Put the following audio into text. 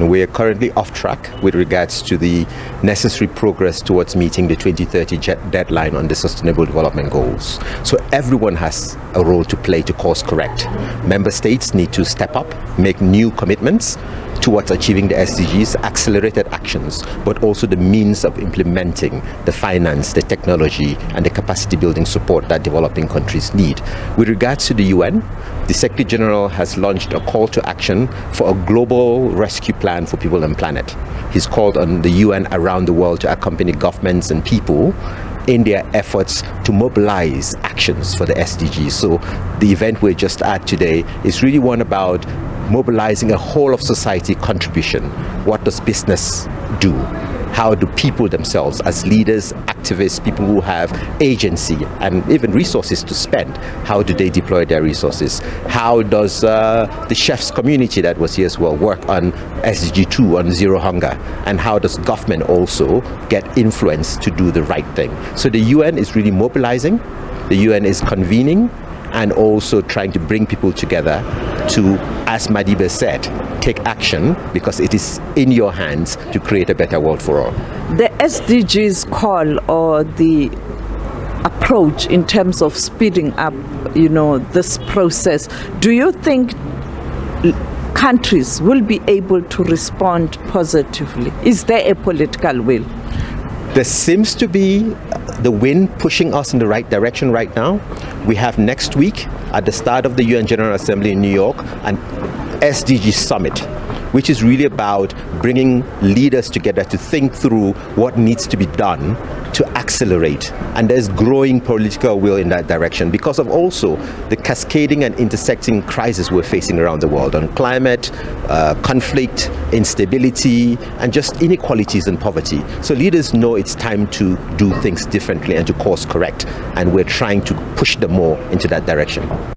And we are currently off track with regards to the necessary progress towards meeting the 2030 deadline on the Sustainable Development Goals. So everyone has a role to play to course correct. Member states need to step up, make new commitments towards achieving the SDGs, accelerated actions, but also the means of implementing the finance, the technology, and the capacity building support that developing countries need. With regards to the UN, the Secretary General has launched a call to action for a global rescue plan for people and planet. He's called on the UN around the world to accompany governments and people in their efforts to mobilize actions for the SDGs. So the event we're just at today is really one about mobilizing a whole of society contribution. What does business do? How do people themselves, as leaders, activists, people who have agency and even resources to spend, how do they deploy their resources? How does the chefs community that was here as well work on SDG 2, on zero hunger? And how does government also get influence to do the right thing? So the UN is really mobilizing, the UN is convening, and also trying to bring people together to, as Madiba said, take action, because it is in your hands to create a better world for all. The SDGs call, or the approach in terms of speeding up, this process, do you think countries will be able to respond positively? Is there a political will? There seems to be the wind pushing us in the right direction right now. We have next week, at the start of the UN General Assembly in New York, an SDG Summit, which is really about bringing leaders together to think through what needs to be done to accelerate. And there's growing political will in that direction because of also the cascading and intersecting crises we're facing around the world on climate, conflict, instability, and just inequalities and poverty. So leaders know it's time to do things differently and to course correct. And we're trying to push them more into that direction.